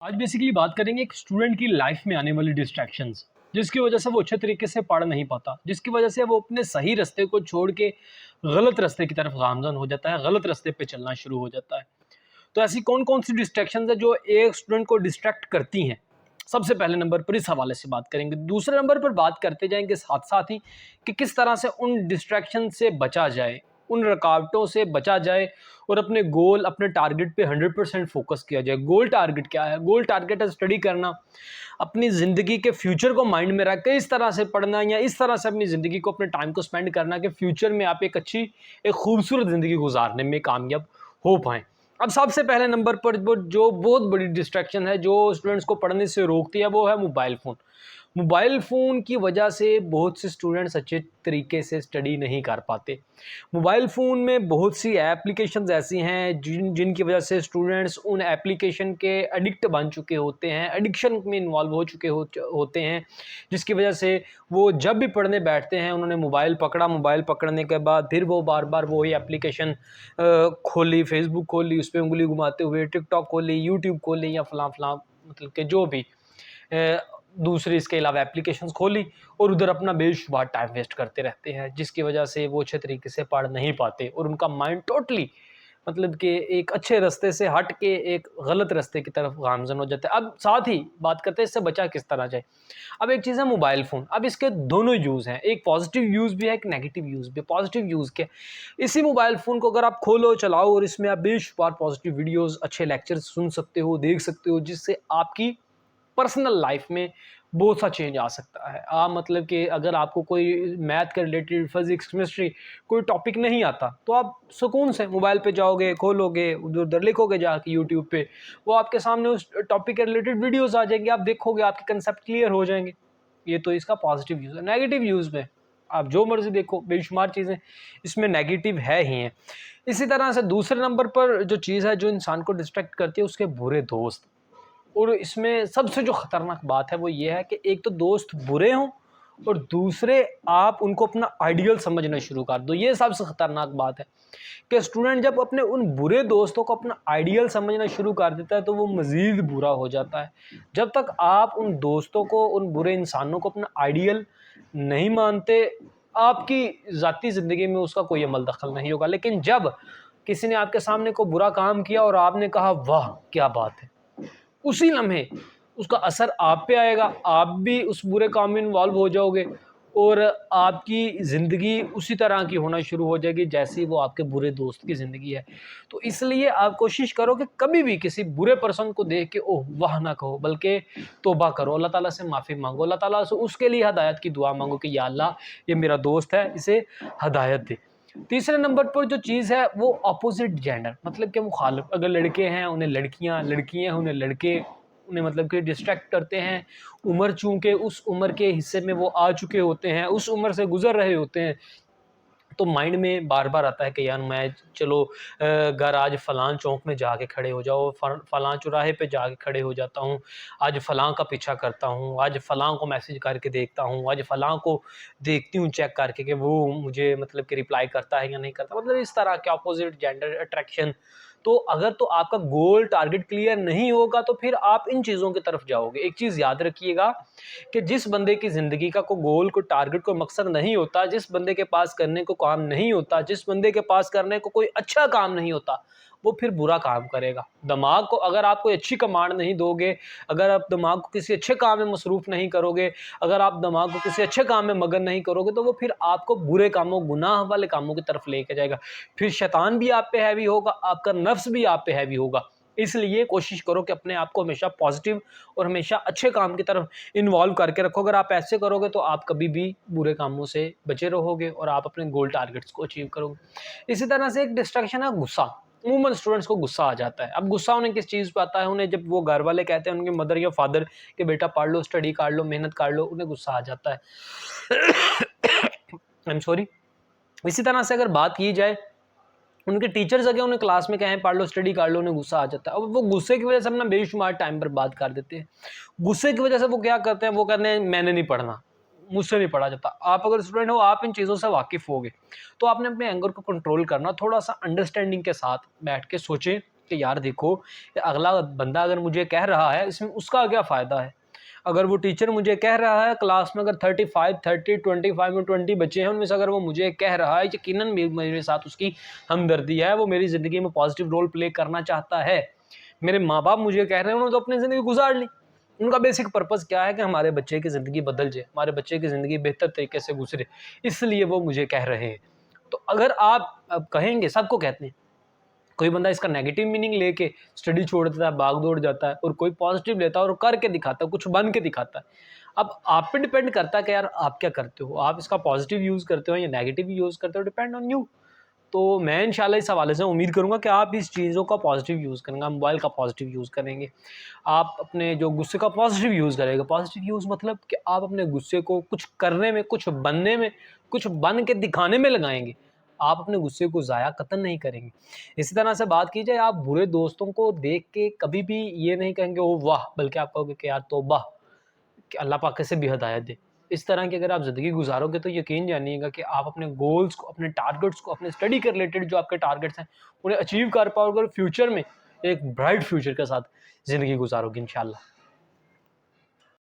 आज बेसिकली बात करेंगे एक स्टूडेंट की लाइफ में आने वाली डिस्ट्रैक्शंस, जिसकी वजह से वो अच्छे तरीके से पढ़ नहीं पाता, जिसकी वजह से वो अपने सही रास्ते को छोड़ के गलत रास्ते की तरफ गामजन हो जाता है, गलत रास्ते पे चलना शुरू हो जाता है। तो ऐसी कौन कौन सी डिस्ट्रैक्शंस है जो एक स्टूडेंट को डिस्ट्रैक्ट करती हैं? सबसे पहले नंबर पर इस हवाले से बात करेंगे। दूसरे नंबर पर बात करते जाएंगे साथ साथ ही कि किस तरह से उन डिस्ट्रैक्शन से बचा जाए, उन रुकावटों से बचा जाए और अपने गोल, अपने टारगेट पे 100% फोकस किया जाए। गोल टारगेट क्या है? गोल टारगेट है स्टडी करना, अपनी ज़िंदगी के फ्यूचर को माइंड में रख के इस तरह से पढ़ना या इस तरह से अपनी ज़िंदगी को, अपने टाइम को स्पेंड करना कि फ्यूचर में आप एक खूबसूरत ज़िंदगी गुजारने में कामयाब हो पाएँ। अब सबसे पहले नंबर पर वो जो बहुत बड़ी डिस्ट्रैक्शन है, जो स्टूडेंट्स को पढ़ने से रोकती है, वो है मोबाइल फ़ोन। मोबाइल फ़ोन की वजह से बहुत से स्टूडेंट्स अच्छे तरीके से स्टडी नहीं कर पाते। मोबाइल फ़ोन में बहुत सी एप्लीकेशंस ऐसी हैं जिनकी वजह से स्टूडेंट्स उन एप्लीकेशन के एडिक्ट बन चुके होते हैं, एडिक्शन में इन्वॉल्व हो चुके होते हैं, जिसकी वजह से वो जब भी पढ़ने बैठते हैं, उन्होंने मोबाइल पकड़ा, मोबाइल पकड़ने के बाद फिर वो बार-बार वही एप्लीकेशन खोली, फ़ेसबुक खोली, उस पे उँगली घुमाते हुए टिकटॉक खोली, यूट्यूब खोली या फलाँ-फलाँ मतलब कि जो भी अ, दूसरी इसके अलावा एप्लीकेशंस खोली और उधर अपना बेशुमार टाइम वेस्ट करते रहते हैं, जिसकी वजह से वो अच्छे तरीके से पढ़ नहीं पाते और उनका माइंड टोटली मतलब कि एक अच्छे रास्ते से हट के एक गलत रास्ते की तरफ गामज़न हो जाता है। अब साथ ही बात करते हैं इससे बचा किस तरह जाए। अब एक चीज़ है मोबाइल फ़ोन, अब इसके दोनों यूज़ हैं, एक पॉजिटिव यूज़ भी है, एक नेगेटिव यूज़ भी है। पॉजिटिव यूज़ क्या है? इसी मोबाइल फ़ोन को अगर आप खोलो, चलाओ और इसमें आप बेशुमार पॉजिटिव वीडियोज़, अच्छे लेक्चर्स सुन सकते हो, देख सकते हो, जिससे आपकी पर्सनल लाइफ में बहुत सा चेंज आ सकता है। आप मतलब कि अगर आपको कोई मैथ के रिलेटेड, फिज़िक्स, केमिस्ट्री कोई टॉपिक नहीं आता, तो आप सुकून से मोबाइल पे जाओगे, खोलोगे, उधर-उधर लिखोगे जाके यूट्यूब पे, वो आपके सामने उस टॉपिक के रिलेटेड वीडियोज़ आ जाएँगे, आप देखोगे, आपके कंसेप्ट क्लियर हो जाएँगे। ये तो इसका पॉज़िटिव यूज़ है। नेगेटिव यूज़ में आप जो मर्ज़ी देखो, बेशुमार चीज़ें इसमें नेगेटिव है ही हैं। इसी तरह से दूसरे नंबर पर जो चीज़ है, जो इंसान को डिस्ट्रैक्ट करती है, उसके बुरे दोस्त। और इसमें सबसे जो खतरनाक बात है वो ये है कि एक तो दोस्त बुरे हों और दूसरे आप उनको अपना आइडियल समझना शुरू कर दो। ये सबसे खतरनाक बात है कि स्टूडेंट जब अपने उन बुरे दोस्तों को अपना आइडियल समझना शुरू कर देता है तो वो मज़ीद बुरा हो जाता है। जब तक आप उन दोस्तों को, उन बुरे इंसानों को अपना आइडियल नहीं मानते, आपकी ज़ाती ज़िंदगी में उसका कोई अमल दखल नहीं होगा। लेकिन जब किसी ने आपके सामने कोई बुरा काम किया और आपने कहा वाह! क्या बात है! उसी लम्हे उसका असर आप पे आएगा, आप भी उस बुरे काम में इन्वॉल्व हो जाओगे और आपकी ज़िंदगी उसी तरह की होना शुरू हो जाएगी जैसी वो आपके बुरे दोस्त की ज़िंदगी है। तो इसलिए आप कोशिश करो कि कभी भी किसी बुरे पर्सन को देख के ओह वाह ना कहो, बल्कि तौबा करो, अल्लाह ताला से माफ़ी माँगो, अल्लाह ताला से उसके लिए हिदायत की दुआ माँगो कि या अल्लाह ये मेरा दोस्त है, इसे हिदायत दे। तीसरे नंबर पर जो चीज़ है वो अपोज़िट जेंडर, मतलब कि मुख़ालिफ़, अगर लड़के हैं उन्हें लड़कियाँ, लड़कियाँ हैं उन्हें लड़के, उन्हें मतलब कि डिस्ट्रैक्ट करते हैं। उम्र चूँकि उस उम्र के हिस्से में वो आ चुके होते हैं, उस उम्र से गुज़र रहे होते हैं, तो माइंड में बार-बार आता है कि यार मैं चलो घर आज फ़लाँ चौक में जाके खड़े हो जाओ, फ़लाँ चौराहे पे जाके खड़े हो जाता हूँ, आज फ़लाँ का पीछा करता हूँ, आज फ़लाँ को मैसेज करके देखता हूँ, आज फ़लाँ को देखती हूँ चेक करके कि वो मुझे मतलब कि रिप्लाई करता है या नहीं करता। मतलब इस तरह के अपोज़िट जेंडर अट्रैक्शन। तो अगर तो आपका गोल टारगेट क्लियर नहीं होगा तो फिर आप इन चीज़ों की तरफ जाओगे। एक चीज़ याद रखिएगा कि जिस बंदे की ज़िंदगी का कोई गोल, कोई टारगेट, कोई मकसद नहीं होता, जिस बंदे के पास करने को काम नहीं होता, जिस बंदे के पास करने को कोई अच्छा काम नहीं होता, वो फिर बुरा काम करेगा। दिमाग को अगर आप कोई अच्छी कमांड नहीं दोगे, अगर आप दिमाग को किसी अच्छे काम में मसरूफ़ नहीं करोगे, अगर आप दिमाग को किसी अच्छे काम में मगन नहीं करोगे, तो वो फिर आपको बुरे कामों, गुनाह वाले कामों की तरफ लेके जाएगा। फिर शैतान भी आप पे हैवी होगा, आपका नफ्स भी आप पे हैवी होगा। इसलिए कोशिश करो कि अपने आप को हमेशा पॉज़िटिव और हमेशा अच्छे काम की तरफ इन्वॉल्व करके रखो। अगर आप ऐसे करोगे तो आप कभी भी बुरे कामों से बचे रहोगे और आप अपने गोल टारगेट्स को अचीव करोगे। इसी तरह से एक डिस्ट्रैक्शन है गुस्सा। अमूमन स्टूडेंट्स को गुस्सा आ जाता है। अब गुस्सा उन्हें किस चीज़ पे आता है? उन्हें जब वो घर वाले कहते हैं, उनके मदर या फादर कि बेटा पढ़ लो, स्टडी कर लो, मेहनत कर लो, उन्हें गुस्सा आ जाता है। I am sorry. इसी तरह से अगर बात की जाए, उनके टीचर्स अगर उन्हें क्लास में कहें पढ़ लो, स्टडी कर लो, उन्हें गुस्सा आ जाता है। अब वो गुस्से की वजह से अपना बेशुमार टाइम बर्बाद कर देते हैं। गुस्से की वजह से वो क्या करते हैं, वो कहते हैं मैंने नहीं पढ़ना, मुझसे नहीं पढ़ा जाता। आप अगर स्टूडेंट हो, आप इन चीज़ों से वाकिफ़ होगे, तो आपने अपने एंगर को कंट्रोल करना, थोड़ा-सा अंडरस्टैंडिंग के साथ बैठ के सोचें कि यार देखो, अगला बंदा अगर मुझे कह रहा है, इसमें उसका क्या फ़ायदा है? अगर वो टीचर मुझे कह रहा है, क्लास में अगर 35, 30, 25 में 20 बच्चे हैं, उनमें से अगर वो मुझे कह रहा है, यकीनन मेरे साथ उसकी हमदर्दी है, वो मेरी ज़िंदगी में पॉज़िटिव रोल प्ले करना चाहता है। मेरे माँ-बाप मुझे कह रहे हैं, उन्होंने तो अपनी ज़िंदगी गुज़ार ली। उनका बेसिक पर्पज़ क्या है कि हमारे बच्चे की ज़िंदगी बदल जाए, हमारे बच्चे की ज़िंदगी बेहतर तरीके से गुज़रे, इसलिए वो मुझे कह रहे हैं। तो अगर आप अब कहेंगे, सबको कहते हैं, कोई बंदा इसका नेगेटिव मीनिंग लेके स्टडी छोड़ देता है, भाग-दौड़ जाता है, और कोई पॉजिटिव लेता है और करके दिखाता है, कुछ बन के दिखाता है। अब आप पे डिपेंड करता है कि यार आप क्या करते हो? आप इसका पॉजिटिव यूज़ करते हो या नेगेटिव यूज़ करते हो, डिपेंड ऑन यू। तो मैं इंशाल्लाह इस हवाले से उम्मीद करूँगा कि आप इस चीज़ों का पॉजिटिव यूज़ करेंगे, मोबाइल का पॉजिटिव यूज़ करेंगे। आप अपने जो गुस्से का पॉजिटिव यूज़ करेंगे। पॉजिटिव यूज़ मतलब कि आप अपने गुस्से को कुछ करने में, कुछ बनने में, कुछ बन के दिखाने में लगाएँगे। आप अपने गुस्से को ज़ाया कतई नहीं करेंगे। इसी तरह से बात की जाए, आप बुरे दोस्तों को देख के कभी भी ये नहीं कहेंगे ओह वाह! बल्कि आप कहोगे कि यार तौबा! कि अल्लाह पाक कैसे भी हिदायत दे। इस तरह की अगर आप ज़िंदगी गुज़ारोगे तो यकीन जानिएगा कि आप अपने गोल्स को, अपने टारगेट्स को, अपने स्टडी के रिलेटेड जो आपके टारगेट्स हैं, उन्हें अचीव कर पाओगे और फ्यूचर में एक ब्राइट फ्यूचर के साथ ज़िंदगी गुज़ारोगे इंशाअल्लाह।